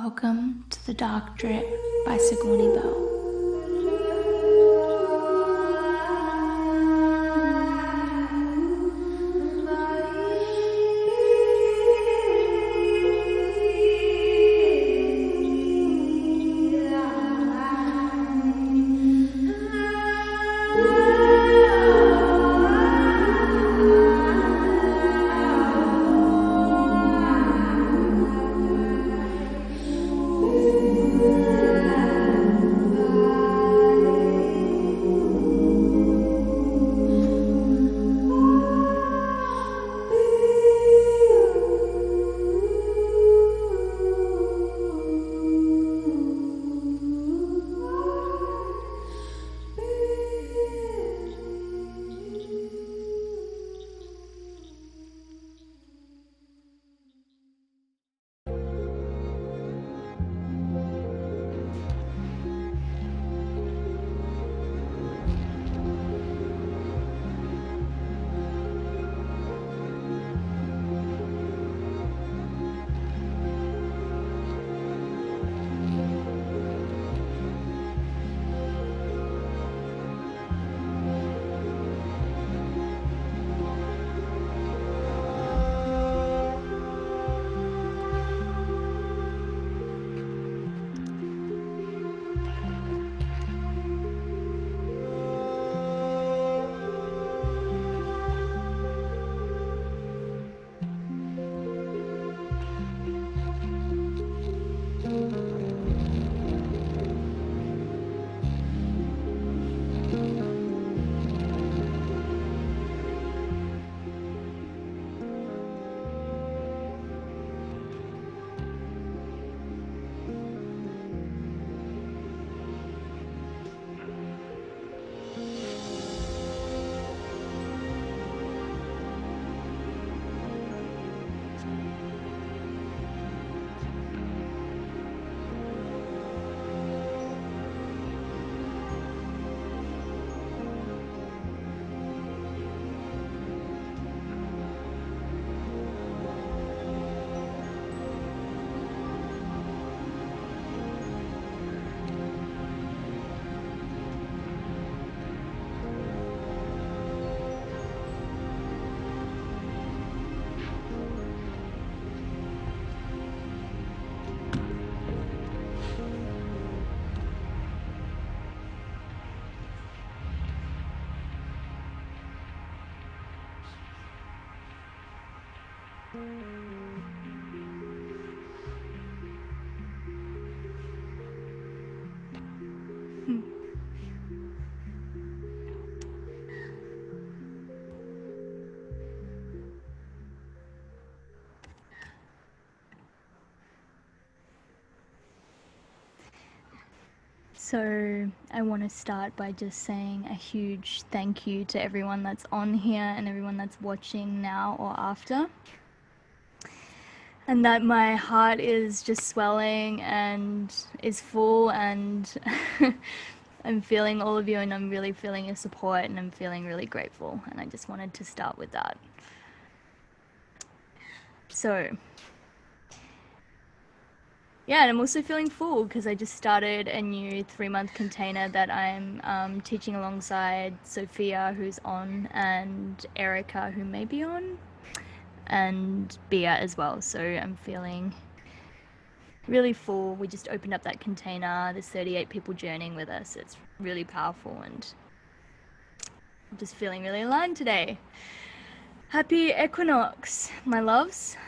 Welcome to the Dark Drip by Sigourney Bell. So I want to start by just saying a huge thank you to everyone that's on here and everyone that's watching now or after. And that my heart is just swelling and is full, and I'm feeling all of you, and I'm really feeling your support, and I'm feeling really grateful. And I just wanted to start with that. So yeah, and I'm also feeling full because I just started a new 3-month container that I'm teaching alongside Sophia, who's on, and Erica, who may be on, and Bia as well. So I'm feeling really full. We just opened up that container. There's 38 people journeying with us. It's really powerful, and I'm just feeling really aligned today. Happy Equinox, my loves.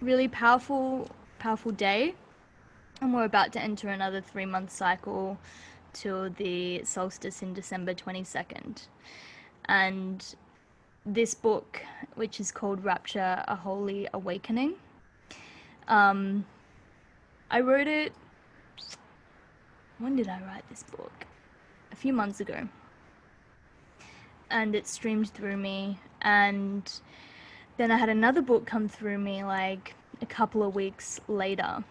Really powerful day. And we're about to enter another 3-month cycle till the solstice in December 22nd. And this book, which is called Rapture A Holy Awakening, I wrote it, when did I write this book? A few months ago. And it streamed through me, and then I had another book come through me like a couple of weeks later,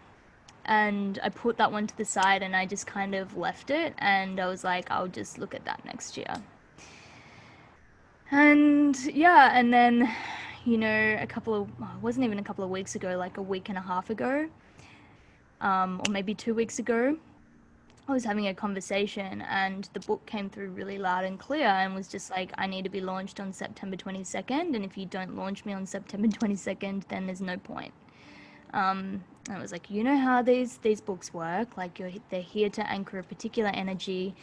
and I put that one to the side and I just kind of left it, and I was like, I'll just look at that next year. And yeah, and then, you know, it wasn't even a couple of weeks ago, like a week and a half ago, or maybe 2 weeks ago, I was having a conversation and the book came through really loud and clear and was just like, I need to be launched on September 22nd. And if you don't launch me on September 22nd, then there's no point. And I was like, you know how these books work? Like they're here to anchor a particular energy,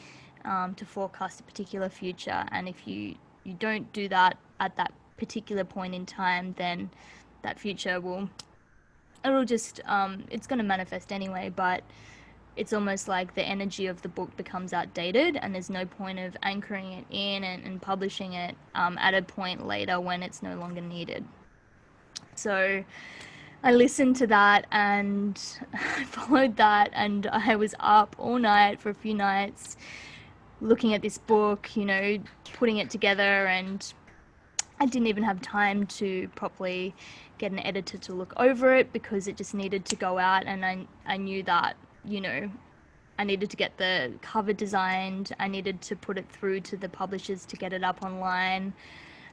to forecast a particular future. And if you don't do that at that particular point in time, then that future it'll just, it's going to manifest anyway, but it's almost like the energy of the book becomes outdated and there's no point of anchoring it in and publishing it at a point later when it's no longer needed. So I listened to that and I followed that, and I was up all night for a few nights looking at this book, putting it together, and I didn't even have time to properly get an editor to look over it because it just needed to go out, and I knew that, I needed to get the cover designed, I needed to put it through to the publishers to get it up online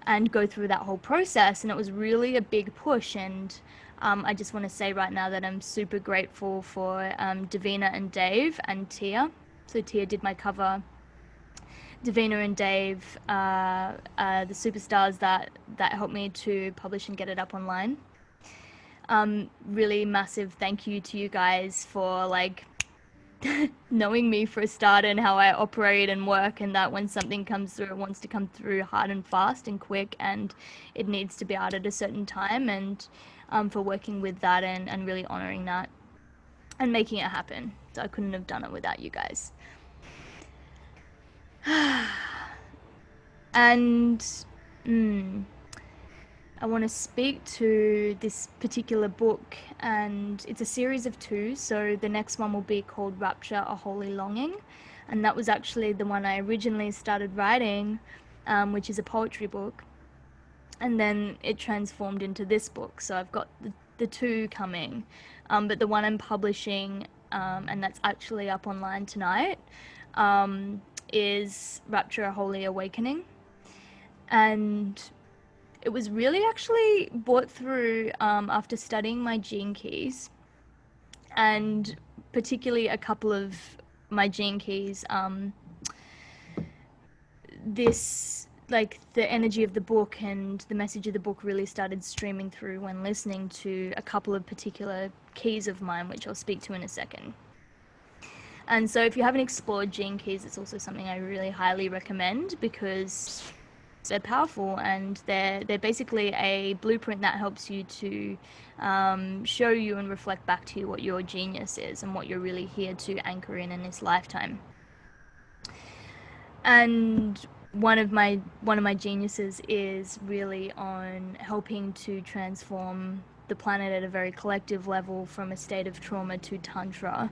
and go through that whole process, and it was really a big push. And I just want to say right now that I'm super grateful for Davina and Dave and Tia. So Tia did my cover. Davina and Dave are the superstars that helped me to publish and get it up online. Really massive thank you to you guys for knowing me for a start and how I operate and work, and that when something comes through, it wants to come through hard and fast and quick, and it needs to be out at a certain time, and for working with that and really honoring that and making it happen. So I couldn't have done it without you guys. And I want to speak to this particular book, and it's a series of 2. So the next one will be called Rapture A Holy Longing, and that was actually the one I originally started writing, which is a poetry book, and then it transformed into this book. So I've got the 2 coming, but the one I'm publishing, and that's actually up online tonight, is Rapture A Holy Awakening. And it was really actually brought through after studying my gene keys, and particularly a couple of my gene keys. The energy of the book and the message of the book really started streaming through when listening to a couple of particular keys of mine, which I'll speak to in a second. And so if you haven't explored gene keys, it's also something I really highly recommend because they're powerful, and they're basically a blueprint that helps you to show you and reflect back to you what your genius is and what you're really here to anchor in this lifetime. And one of my geniuses is really on helping to transform the planet at a very collective level from a state of trauma to tantra,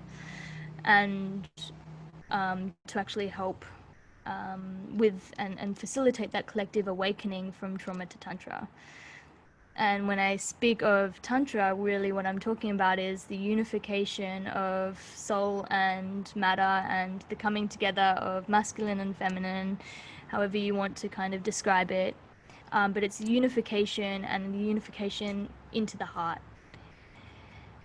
and to actually help with and facilitate that collective awakening from trauma to tantra. And when I speak of tantra, really what I'm talking about is the unification of soul and matter, and the coming together of masculine and feminine, however you want to kind of describe it. But it's unification, and the unification into the heart,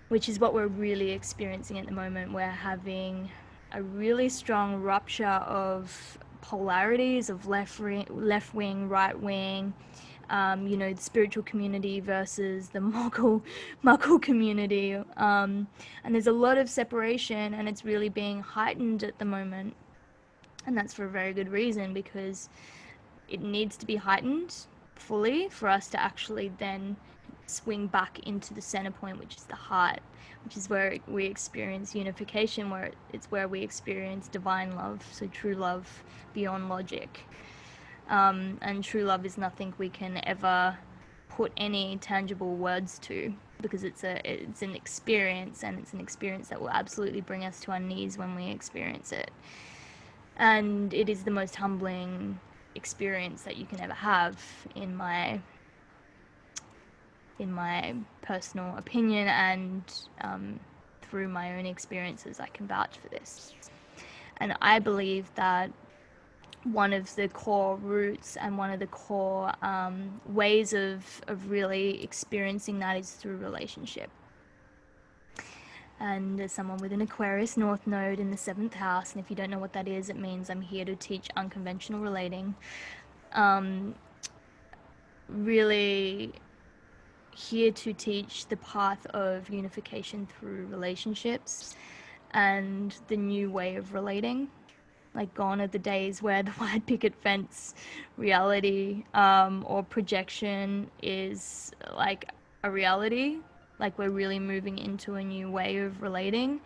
which is what we're really experiencing at the moment. We're having a really strong rupture of polarities of left wing, right wing, the spiritual community versus the muggle community, and there's a lot of separation, and it's really being heightened at the moment, and that's for a very good reason, because it needs to be heightened fully for us to actually then swing back into the center point, which is the heart, which is where we experience unification, where we experience divine love, so true love beyond logic. And true love is nothing we can ever put any tangible words to, because it's an experience, and it's an experience that will absolutely bring us to our knees when we experience it. And it is the most humbling experience that you can ever have, in my personal opinion, and through my own experiences, I can vouch for this. And I believe that one of the core roots and one of the core ways of really experiencing that is through relationship. And as someone with an Aquarius North Node in the 7th house, and if you don't know what that is, it means I'm here to teach unconventional relating. Really here to teach the path of unification through relationships and the new way of relating. Like, gone are the days where the white picket fence reality or projection is like a reality. Like, we're really moving into a new way of relating,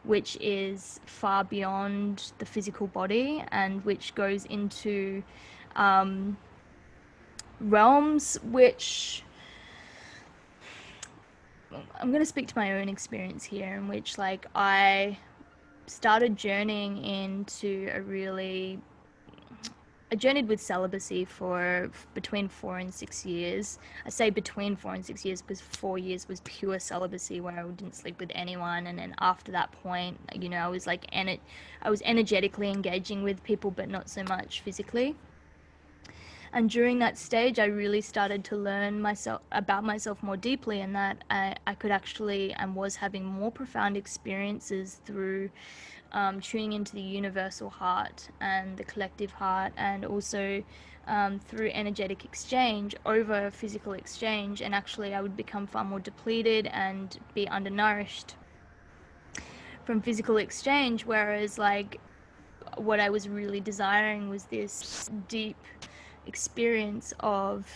which is far beyond the physical body and which goes into realms which I'm going to speak to my own experience here, in which like I started journeying into I journeyed with celibacy for between 4 and 6 years. I say between 4 and 6 years because 4 years was pure celibacy where I didn't sleep with anyone, and then after that point, you know, I was like, I was energetically engaging with people, but not so much physically. And during that stage, I really started to learn about myself more deeply, and that I could actually and was having more profound experiences through tuning into the universal heart and the collective heart, and also through energetic exchange over physical exchange. And actually, I would become far more depleted and be undernourished from physical exchange, whereas like what I was really desiring was this deep experience of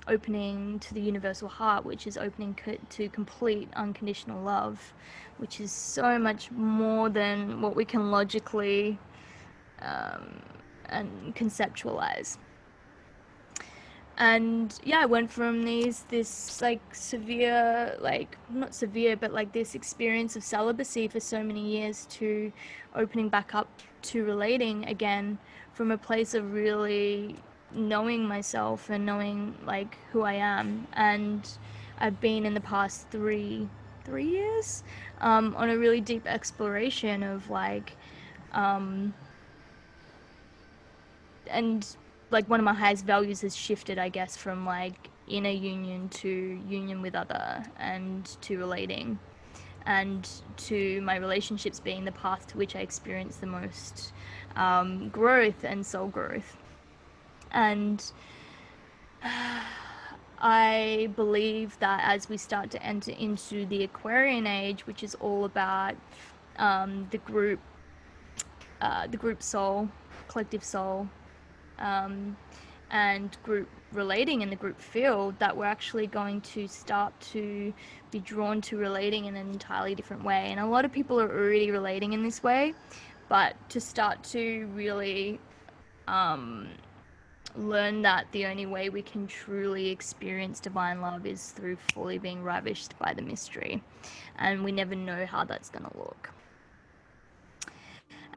opening to the universal heart, which is opening to complete unconditional love, which is so much more than what we can logically and conceptualize. And yeah, I went from this like severe, like not severe, but like this experience of celibacy for so many years to opening back up to relating again from a place of really knowing myself and knowing like who I am. And I've been in the past three years on a really deep exploration of like and like one of my highest values has shifted, I guess, from like inner union to union with other, and to relating, and to my relationships being the path to which I experience the most growth and soul growth. And I believe that as we start to enter into the Aquarian age, which is all about the group soul, collective soul, and group relating in the group field, that we're actually going to start to be drawn to relating in an entirely different way. And a lot of people are already relating in this way, but to start to really learn that the only way we can truly experience divine love is through fully being ravished by the mystery, and we never know how that's going to look.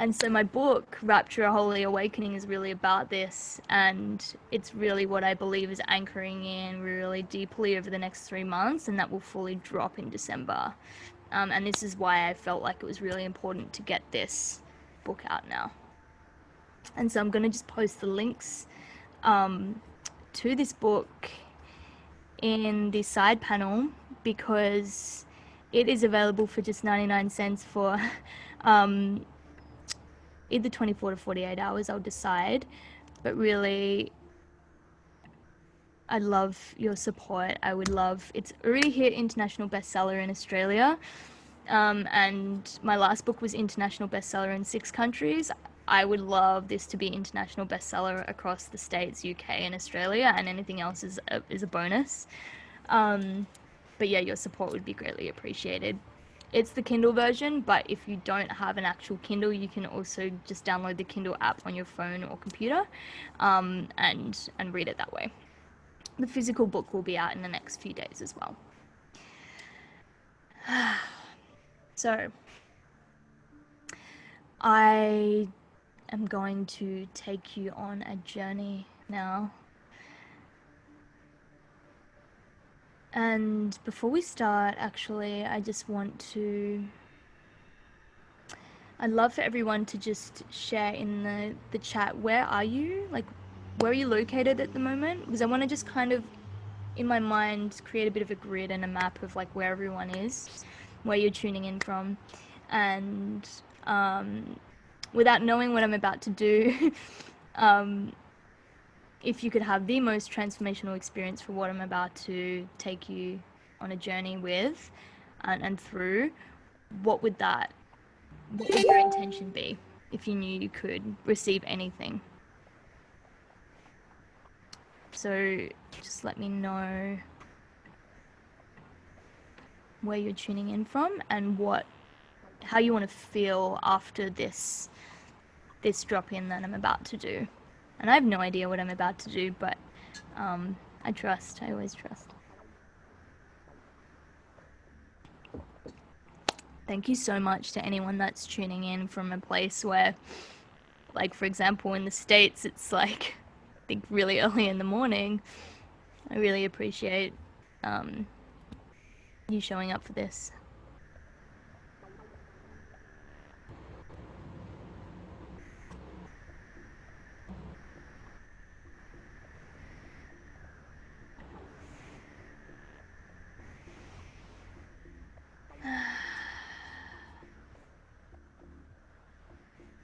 And so my book, Rapture A Holy Awakening, is really about this, and it's really what I believe is anchoring in really deeply over the next 3 months, and that will fully drop in December. And this is why I felt like it was really important to get this book out now. And so I'm going to just post the links to this book in the side panel, because it is available for just 99 cents for either 24 to 48 hours, I'll decide. But really, I'd love your support. I would love, it's already hit international bestseller in Australia. And my last book was international bestseller in 6 countries. I would love this to be international bestseller across the States, UK, and Australia, and anything else is a bonus. But yeah, your support would be greatly appreciated. It's the Kindle version, but if you don't have an actual Kindle, you can also just download the Kindle app on your phone or computer, and read it that way. The physical book will be out in the next few days as well. So, I am going to take you on a journey now. And before we start, actually, I just want to... I'd love for everyone to just share in the chat, where are you? Like, where are you located at the moment? Because I want to just kind of, in my mind, create a bit of a grid and a map of like where everyone is. where you're tuning in from. And without knowing what I'm about to do, if you could have the most transformational experience for what I'm about to take you on a journey with and through, what would your intention be if you knew you could receive anything? So just let me know where you're tuning in from and how you want to feel after this drop-in that I'm about to do. And I have no idea what I'm about to do, but I always trust. Thank you so much to anyone that's tuning in from a place where, like, for example, in the States, it's like, I think really early in the morning. I really appreciate you showing up for this.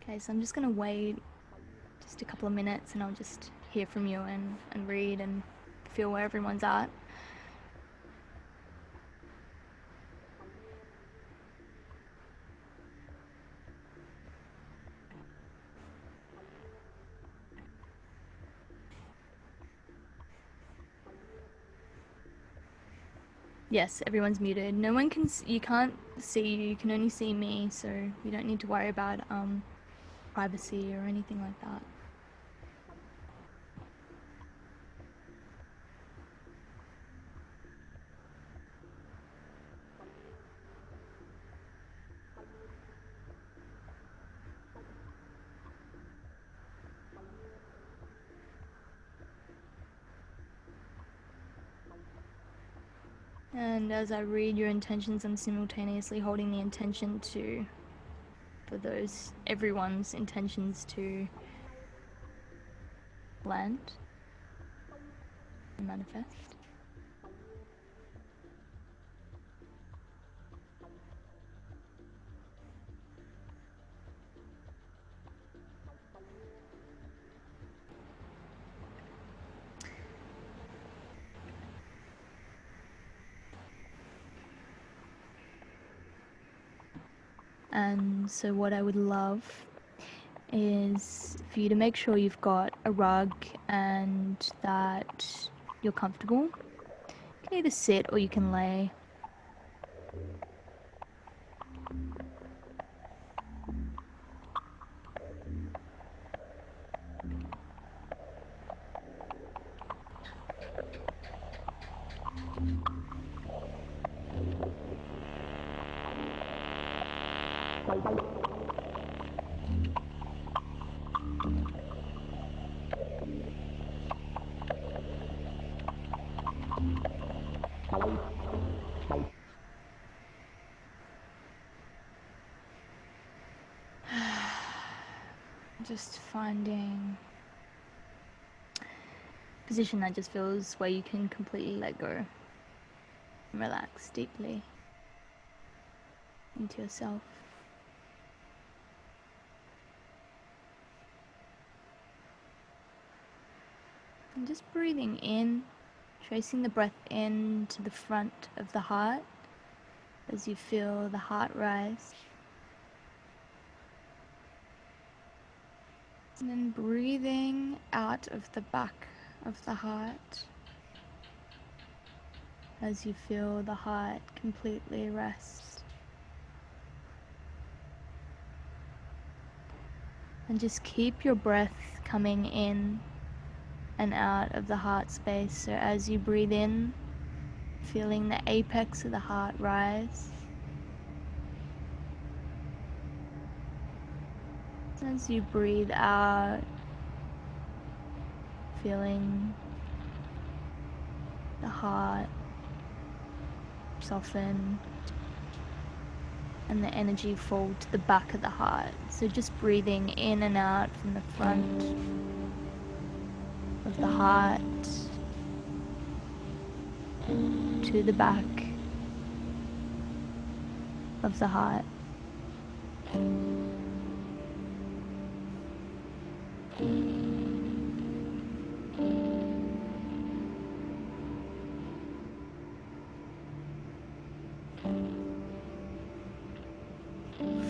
Okay, so I'm just gonna wait just a couple of minutes and I'll just hear from you and read and feel where everyone's at. Yes, everyone's muted. No one can, you can't see you, you can only see me, so you don't need to worry about privacy or anything like that. And as I read your intentions, I'm simultaneously holding the intention for everyone's intentions to land and manifest. And so what I would love is for you to make sure you've got a rug and that you're comfortable. You can either sit or you can lay. Just finding a position that just feels where you can completely let go and relax deeply into yourself. And just breathing in, tracing the breath in to the front of the heart as you feel the heart rise. And then breathing out of the back of the heart as you feel the heart completely rest. And just keep your breath coming in and out of the heart space. So as you breathe in, feeling the apex of the heart rise. As you breathe out, feeling the heart soften and the energy fall to the back of the heart. So just breathing in and out from the front of the heart to the back. of the heart.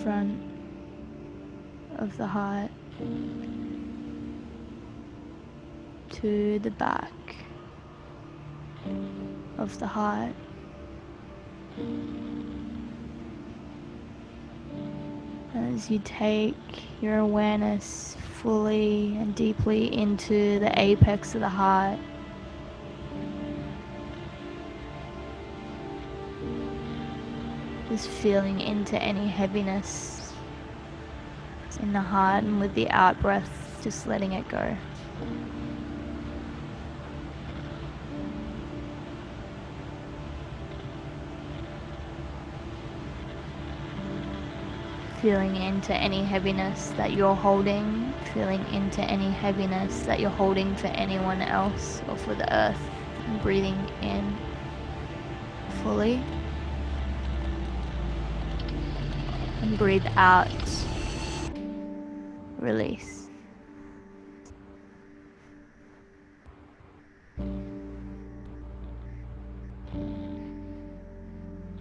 Front of the heart to the back of the heart. As you take your awareness fully and deeply into the apex of the heart, just feeling into any heaviness in the heart, and with the out breath, just letting it go. Feeling into any heaviness that you're holding, feeling into any heaviness that you're holding for anyone else or for the earth, and breathing in fully. And breathe out, release.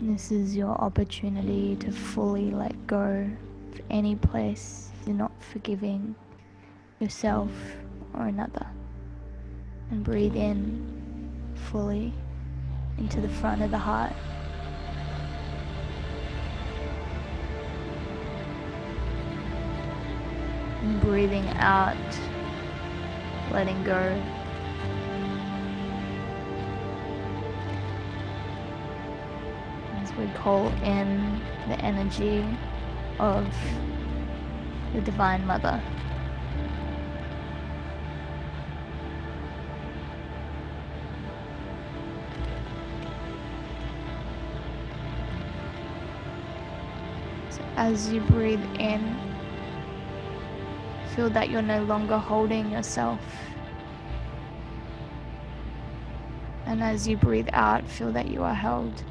This is your opportunity to fully let go of any place you're not forgiving yourself or another. And breathe in fully into the front of the heart. And breathing out, letting go. As we call in the energy of the Divine Mother. So as you breathe in, feel that you're no longer holding yourself. And as you breathe out, feel that you are held.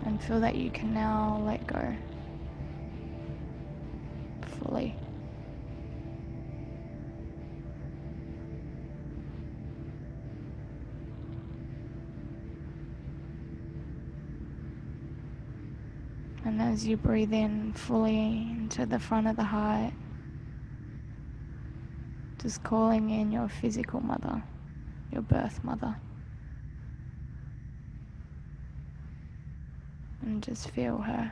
And feel that you can now let go fully. And as you breathe in fully into the front of the heart, just calling in your physical mother, your birth mother. And just feel her.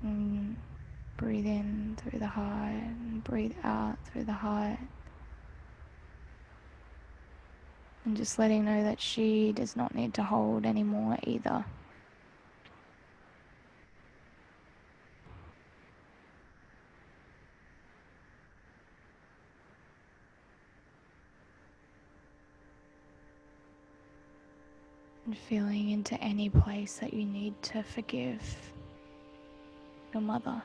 And breathe in through the heart and breathe out through the heart. And just letting know that she does not need to hold anymore either. And feeling into any place that you need to forgive your mother.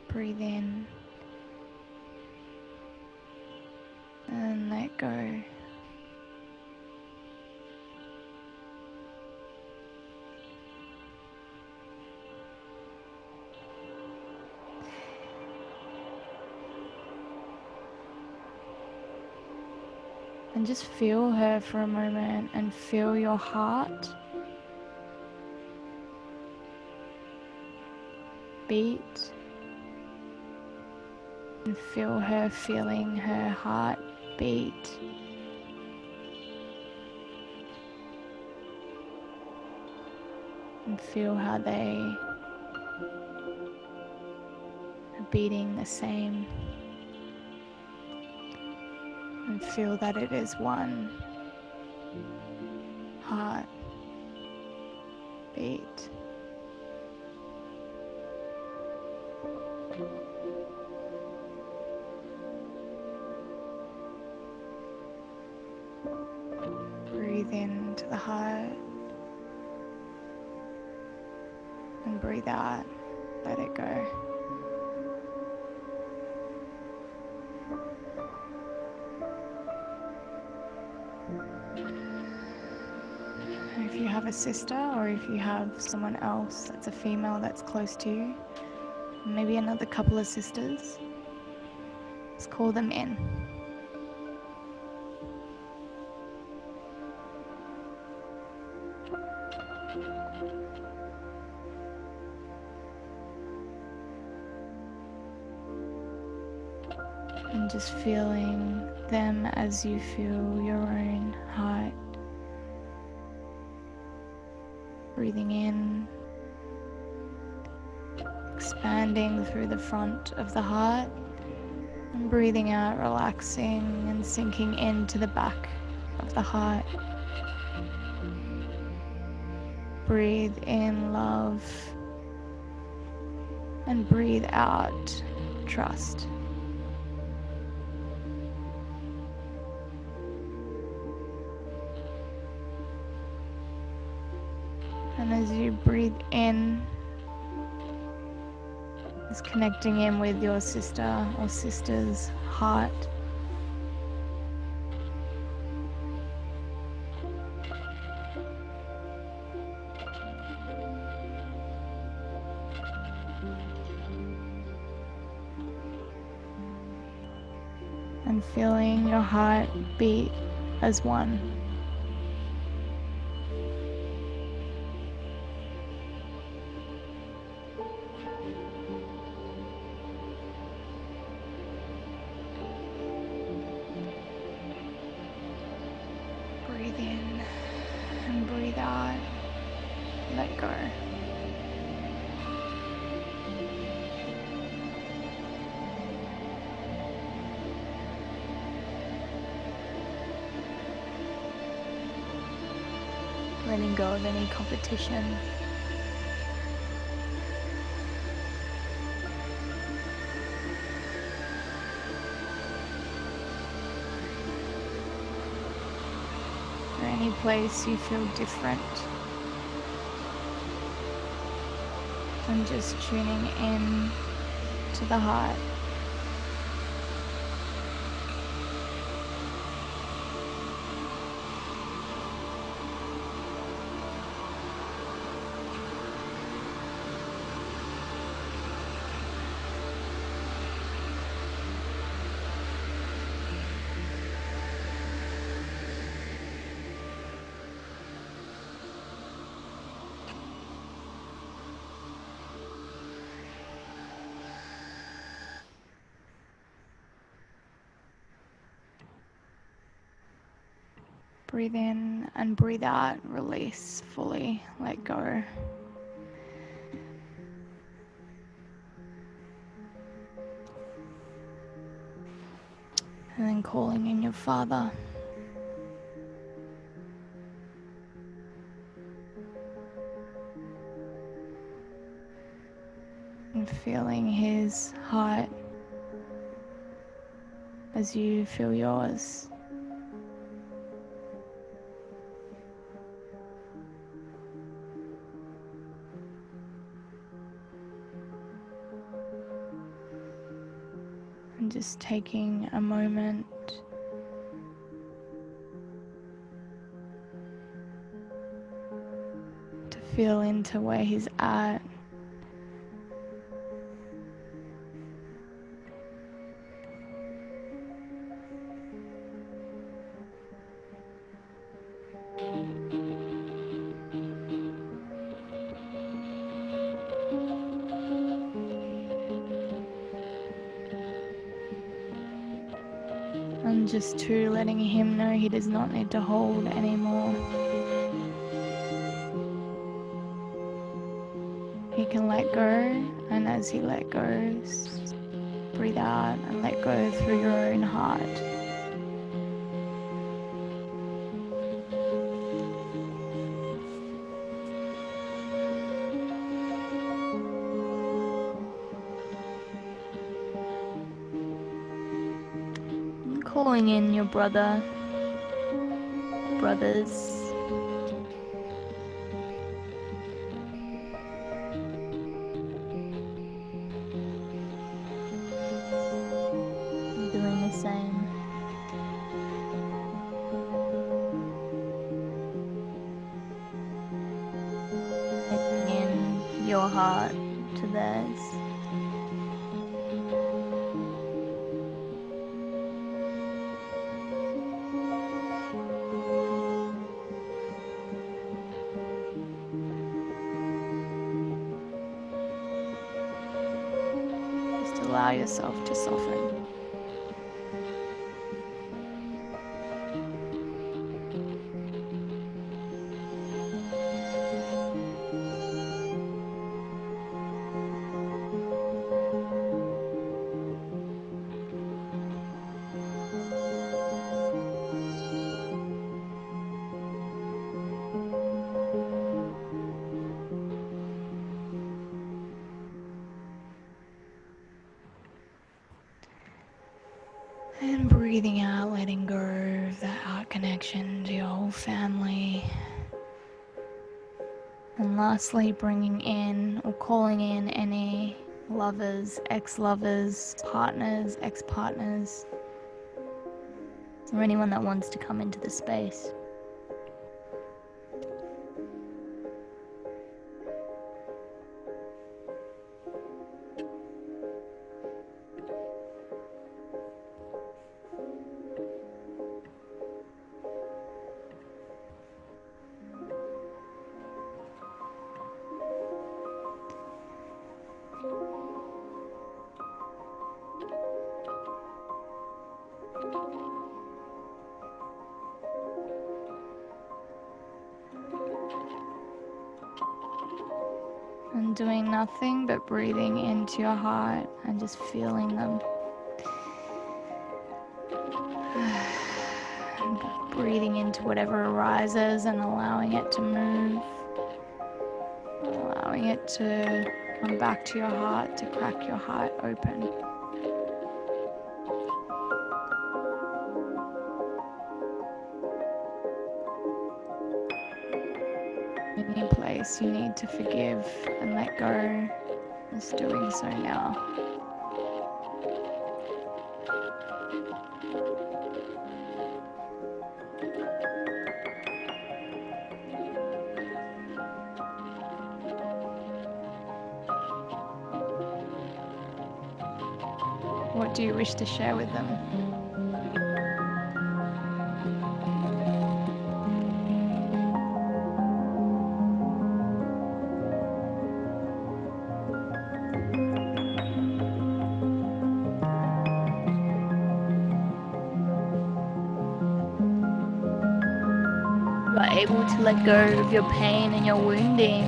Breathe in and let go. And just feel her for a moment and feel your heart beat. And feel her feeling her heart beat. And feel how they are beating the same. And feel that it is one heart beat. Breathe into the heart and breathe out, let it go. if you have a sister or if you have someone else that's a female that's close to you, maybe another couple of sisters, just call them in. And just feeling them as you feel your own heart. Breathing in, expanding through the front of the heart, and breathing out, relaxing and sinking into the back of the heart. Breathe in love and breathe out trust. And as you breathe in, is connecting in with your sister or sister's heart. And feeling your heart beat as one. Breathe in and breathe out. Let go. Letting go of any competition. Or any place you feel different. And just tuning in to the heart. Breathe in and breathe out, release fully, let go. And then calling in your Father. And feeling His heart as you feel yours. And just taking a moment to feel into where He's at. And just letting Him know He does not need to hold anymore. He can let go, and as He let goes, breathe out and let go through your own heart. Calling in your brother, brothers. Doing the same. heart to theirs. Just allow yourself to soften. And breathing out, letting go of that heart connection to your whole family. And lastly, bringing in or calling in any lovers, ex-lovers, partners, ex-partners, or anyone that wants to come into the space. And doing nothing but breathing into your heart and just feeling them. And breathing into whatever arises and allowing it to move. Allowing it to come back to your heart, to crack your heart open. Any place you need to forgive and let go, is doing so now. What do you wish to share with them? You are able to let go of your pain and your wounding,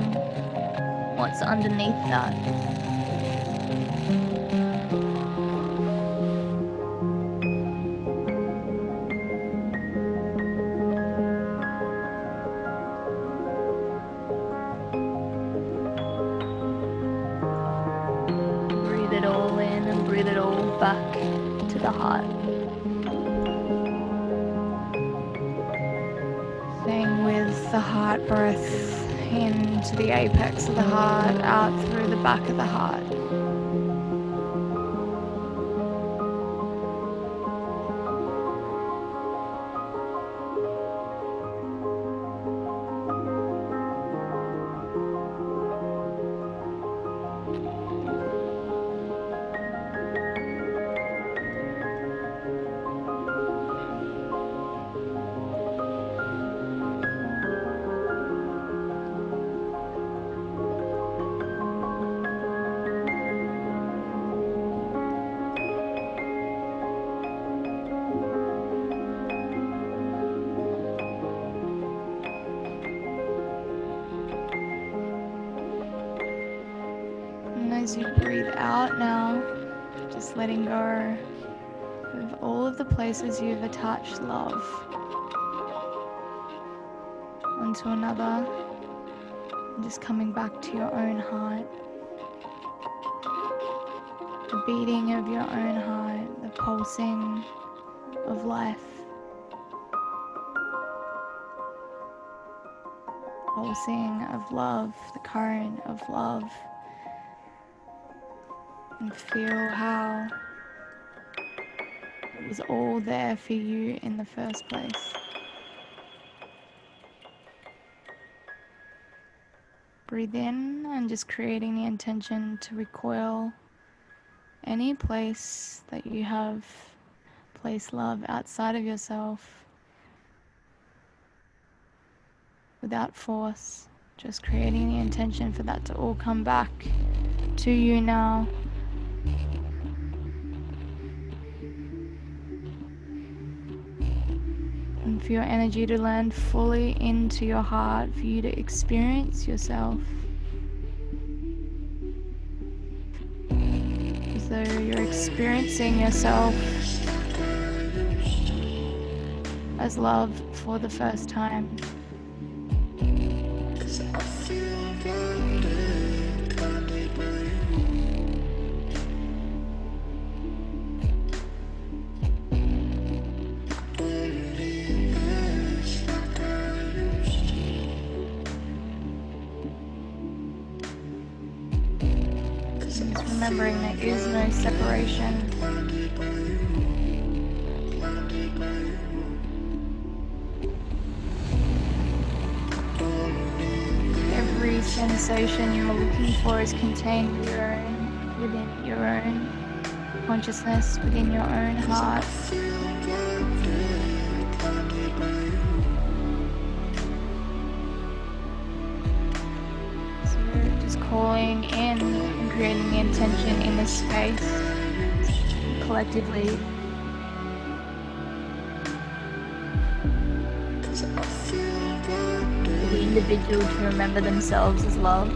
what's underneath that. Breathe it all in and breathe it all back to the heart. Staying with the heart breath into the apex of the heart, out through the back of the heart. And as you breathe out now, just letting go of all of the places you've attached love onto another, and just coming back to your own heart. The beating of your own heart, the pulsing of life. Pulsing of love, the current of love. And feel how it was all there for you in the first place. Breathe in and just creating the intention to recoil any place that you have placed love outside of yourself without force, just creating the intention for that to all come back to you now. And for your energy to land fully into your heart, for you to experience yourself as though you're experiencing yourself as love for the first time. Just remembering there is no separation. Every sensation you're looking for is contained within your own consciousness, within your own heart. So you're just calling in and creating the intention in this space collectively. For the individual to remember themselves as love.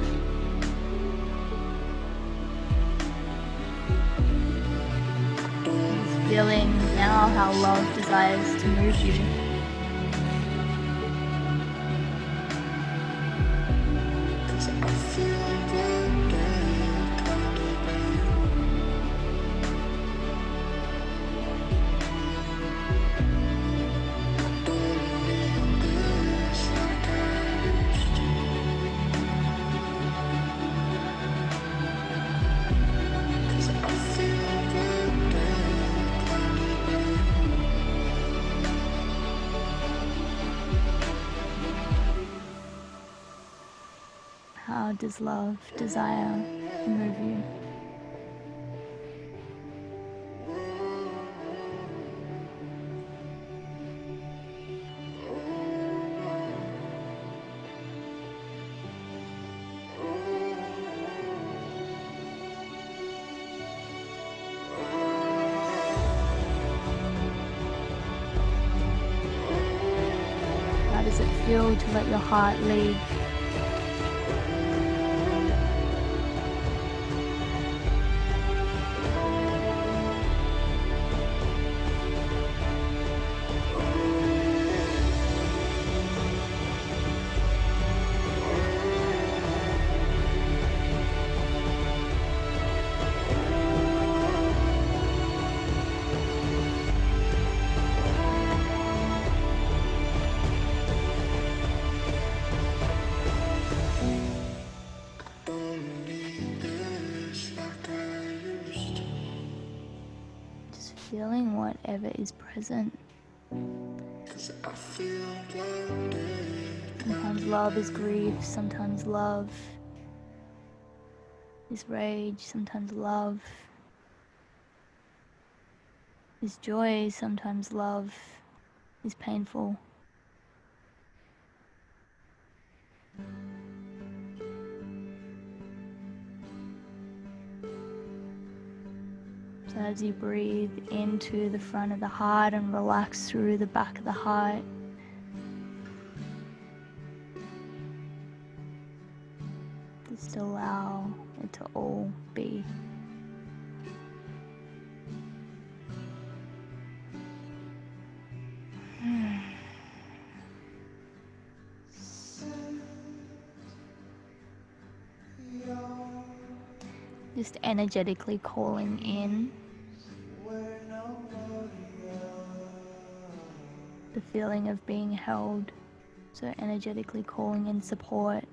Just feeling now how love desires to move you. How does love desire to move you? How does it feel to let your heart lead? Feeling whatever is present. Sometimes love is grief, sometimes love is rage, sometimes love is joy, sometimes love is painful. So as you breathe into the front of the heart and relax through the back of the heart, just allow it to all be. Just energetically calling in the feeling of being held. So energetically calling in support.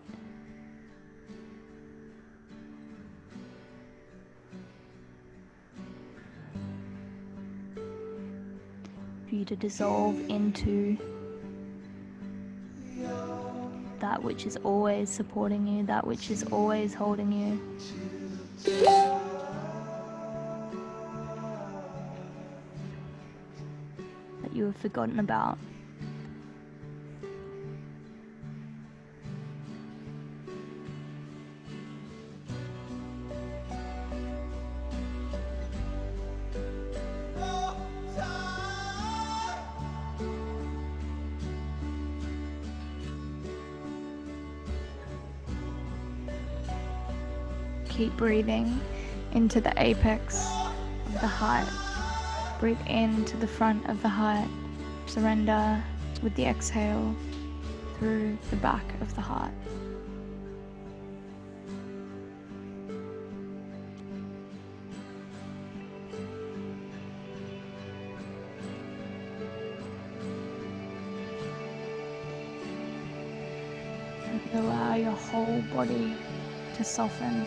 For you to dissolve into that that which is always supporting you, that which is always holding you. That you have forgotten about. Keep breathing into the apex of the heart. Breathe into the front of the heart. Surrender with the exhale through the back of the heart. And allow your whole body to soften.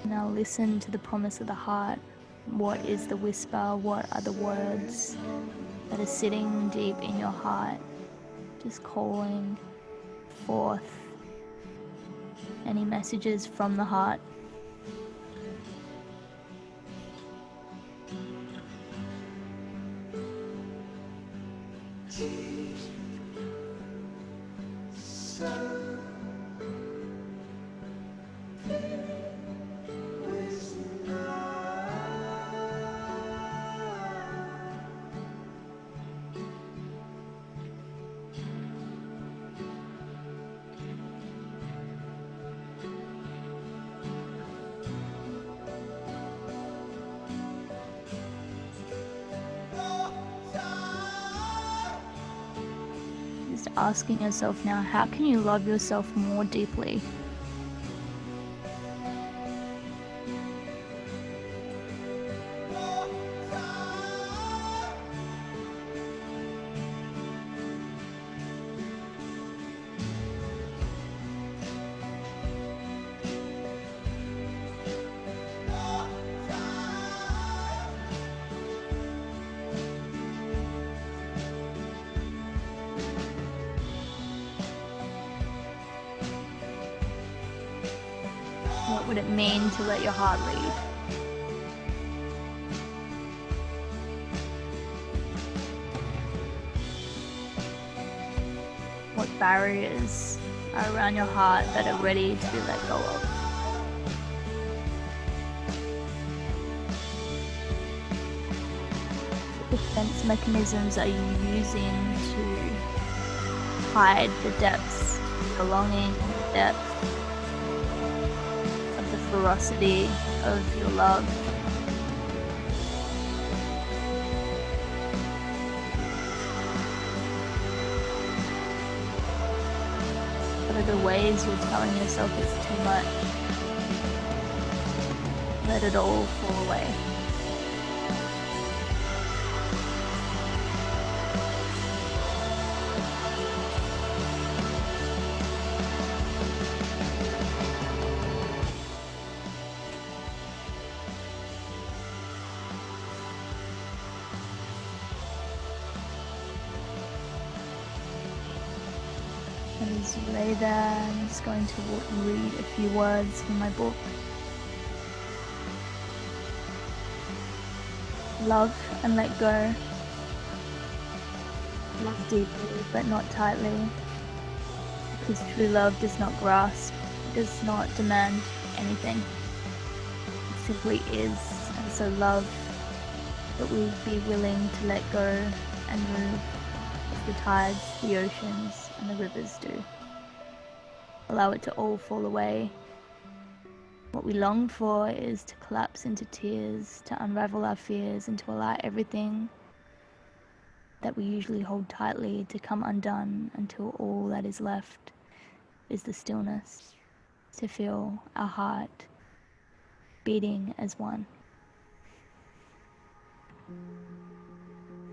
Now listen to the promise of the heart. What is the whisper? What are the words that are sitting deep in your heart? Just calling forth any messages from the heart. Just asking yourself now, how can you love yourself more deeply? What would it mean to let your heart lead? What barriers are around your heart that are ready to be let go of? What defense mechanisms are you using to hide the depths, the longing, the depth of the ferocity of your love? What are the ways you're telling yourself it's too much? Let it all fall away. And as you lay there, I'm just going to read a few words from my book. Love and let go. Love deeply, but not tightly. Because true love does not grasp, does not demand anything. It simply is. And so love, but we'll be willing to let go and move as the tides, the oceans, and the rivers do. Allow it to all fall away. What we long for is to collapse into tears, to unravel our fears, and to allow everything that we usually hold tightly to come undone until all that is left is the stillness, to feel our heart beating as one.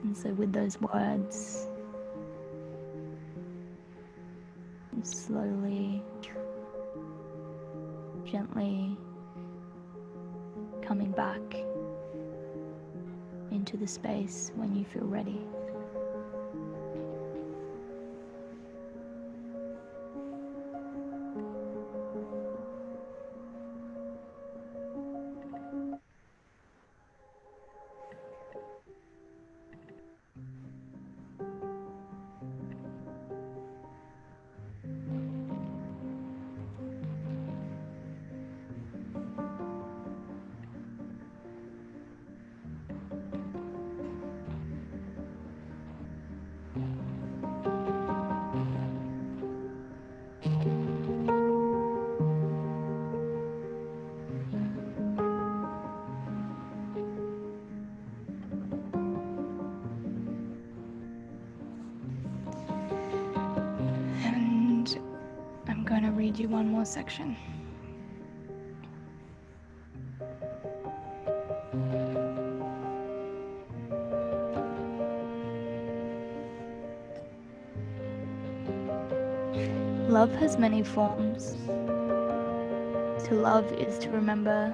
And so with those words, slowly Gently coming back into the space when you feel ready. And I'm going to read you one more section. Love has many forms. To love is to remember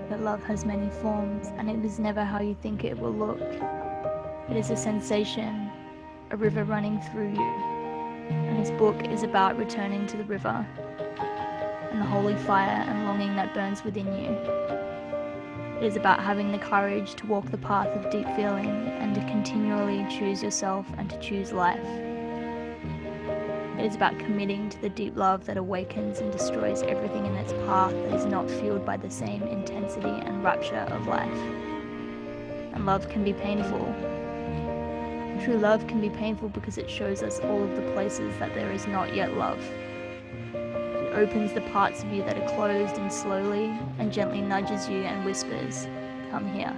that love has many forms, and it is never how you think it will look. It is a sensation, a river running through you. And this book is about returning to the river and the holy fire and longing that burns within you. It is about having the courage to walk the path of deep feeling and to continually choose yourself and to choose life. It is about committing to the deep love that awakens and destroys everything in its path that is not fueled by the same intensity and rapture of life. And love can be painful. True love can be painful because it shows us all of the places that there is not yet love. It opens the parts of you that are closed and slowly and gently nudges you and whispers, "Come here."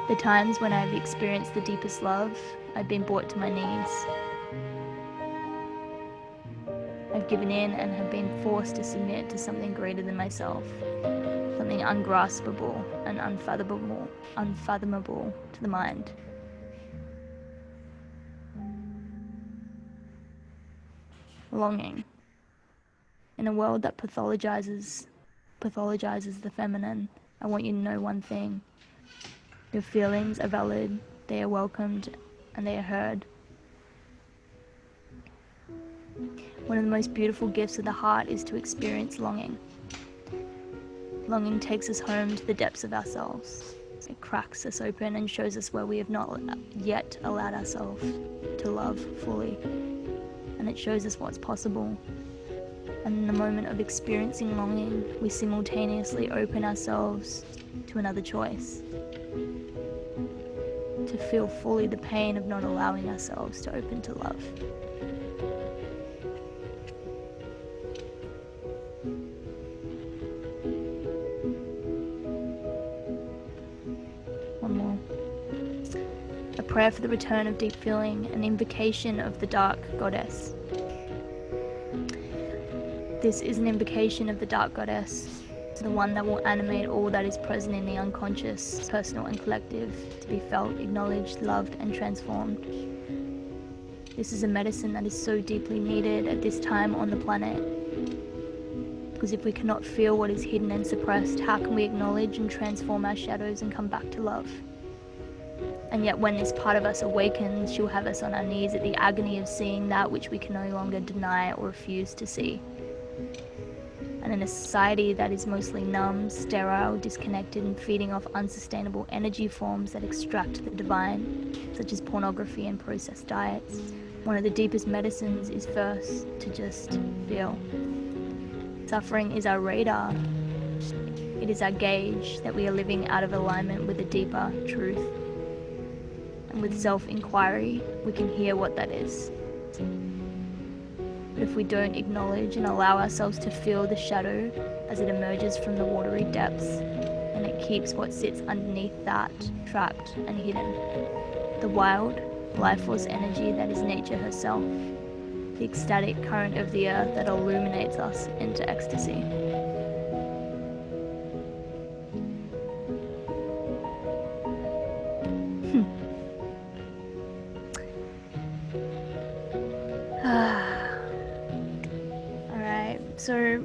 The times when I've experienced the deepest love, I've been brought to my knees. I've given in and have been forced to submit to something greater than myself, something ungraspable and unfathomable to the mind. Longing. In a world that pathologizes the feminine, I want you to know one thing. Your feelings are valid, they are welcomed, and they are heard. One of the most beautiful gifts of the heart is to experience longing. Longing takes us home to the depths of ourselves. It cracks us open and shows us where we have not yet allowed ourselves to love fully. And it shows us what's possible. And in the moment of experiencing longing, we simultaneously open ourselves to another choice. To feel fully the pain of not allowing ourselves to open to love. One more. A prayer for the return of deep feeling, an invocation of the dark goddess. This is an invocation of the dark goddess, the one that will animate all that is present in the unconscious, personal and collective, to be felt, acknowledged, loved and transformed. This is a medicine that is so deeply needed at this time on the planet. Because if we cannot feel what is hidden and suppressed, how can we acknowledge and transform our shadows and come back to love? And yet when this part of us awakens, she'll have us on our knees at the agony of seeing that which we can no longer deny or refuse to see. And in a society that is mostly numb, sterile, disconnected, and feeding off unsustainable energy forms that extract the divine, such as pornography and processed diets, one of the deepest medicines is first to just feel. Suffering is our radar. It is our gauge that we are living out of alignment with a deeper truth. And with self-inquiry, we can hear what that is. But if we don't acknowledge and allow ourselves to feel the shadow as it emerges from the watery depths, then it keeps what sits underneath that trapped and hidden. The wild, life force energy that is nature herself, the ecstatic current of the earth that illuminates us into ecstasy. So,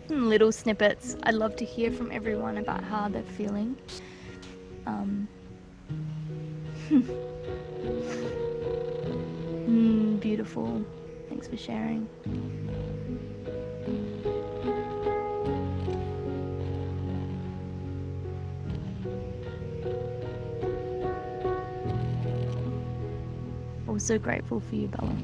some little snippets. I'd love to hear from everyone about how they're feeling. Beautiful. Thanks for sharing. Also grateful for you, Bella.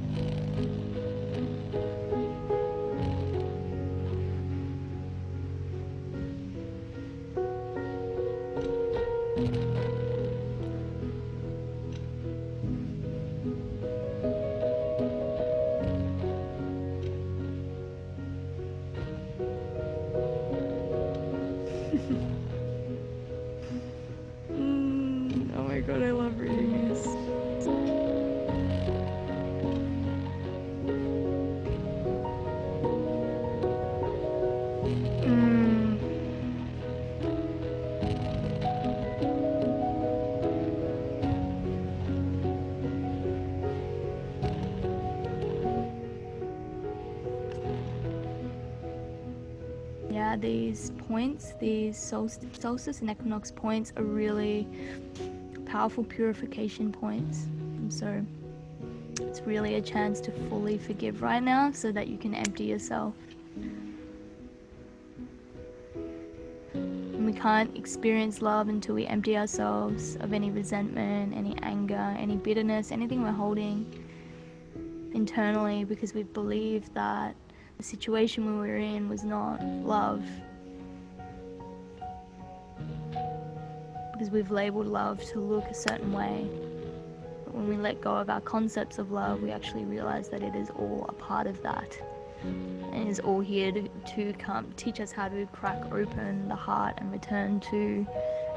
Oh my god, I love reading this. Yeah, these points, these solstice and equinox points are really powerful purification points. And so it's really a chance to fully forgive right now so that you can empty yourself. And we can't experience love until we empty ourselves of any resentment, any anger, any bitterness, anything we're holding internally because we've believed that the situation we were in was not love. Because we've labeled love to look a certain way. But when we let go of our concepts of love, we actually realize that it is all a part of that. And it is all here to come teach us how to crack open the heart and return to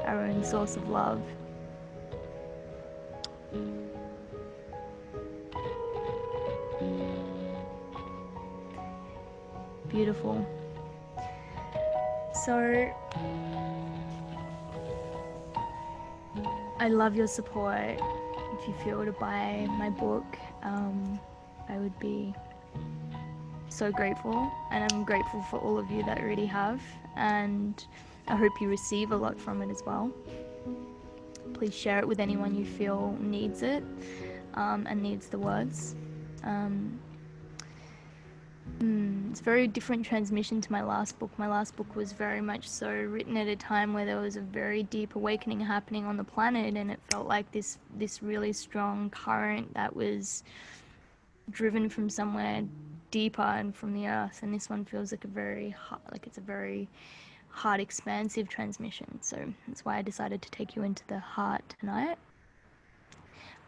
our own source of love. Beautiful. So I love your support. If you feel to buy my book, I would be so grateful, and I'm grateful for all of you that already have, and I hope you receive a lot from it as well. Please share it with anyone you feel needs it and needs the words. It's a very different transmission to my last book. My last book was very much so written at a time where there was a very deep awakening happening on the planet, and it felt like this really strong current that was driven from somewhere deeper and from the earth. And this one feels like it's a very heart expansive transmission. So that's why I decided to take you into the heart tonight.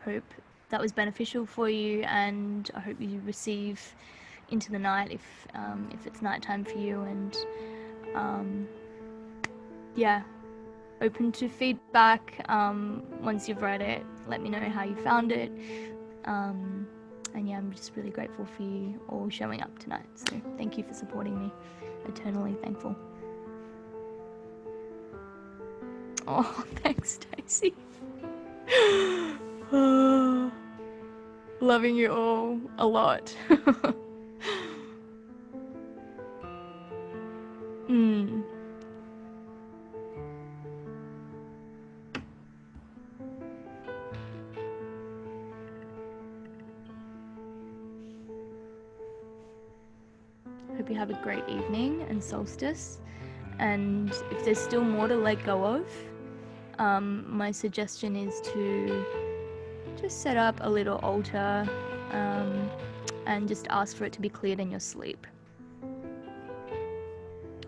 Hope that was beneficial for you, and I hope you receive into the night if it's nighttime for you, and yeah, open to feedback. Once you've read it, let me know how you found it, and yeah, I'm just really grateful for you all showing up tonight. So thank you for supporting me. Eternally thankful. Oh, thanks, Stacey. Loving you all a lot. Hope you have a great evening and solstice. And if there's still more to let go of, my suggestion is to just set up a little altar and just ask for it to be cleared in your sleep.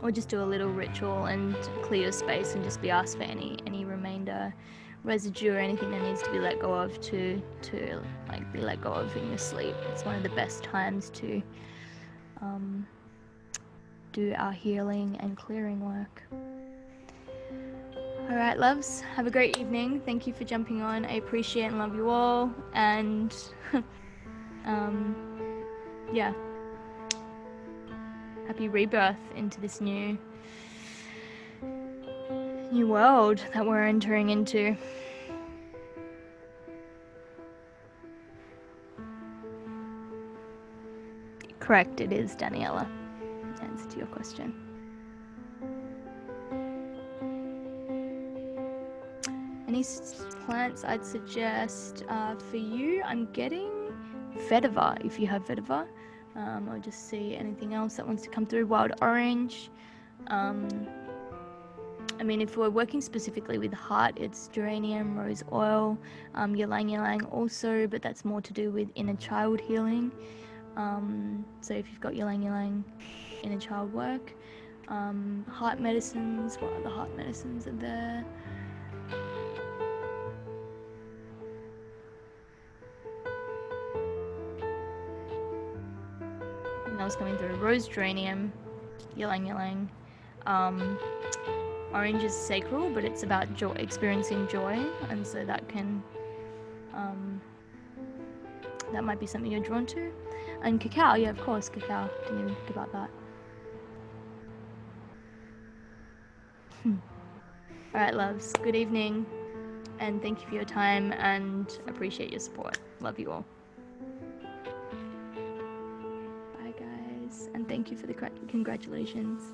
Or just do a little ritual and clear your space and just be asked for any remainder residue or anything that needs to be let go of to like be let go of in your sleep. It's one of the best times to do our healing and clearing work. All right, loves, have a great evening. Thank you for jumping on. I appreciate and love you all, and yeah, happy rebirth into this new world that we're entering into. Correct, it is Daniela. To answer to your question. Any plants I'd suggest for you? I'm getting vetiver, if you have vetiver. Or just see anything else that wants to come through. Wild orange. I mean, if we're working specifically with heart, it's geranium, rose oil, ylang ylang also, but that's more to do with inner child healing. So if you've got ylang ylang, inner child work. Heart medicines, what other heart medicines are there? And that was coming through rose geranium, ylang ylang. Orange is sacral, but it's about joy, experiencing joy, and so that can that might be something you're drawn to. And cacao, yeah, of course, cacao. Didn't even think about that. All right, loves. Good evening, and thank you for your time, and appreciate your support. Love you all. Bye, guys, and thank you for the congratulations.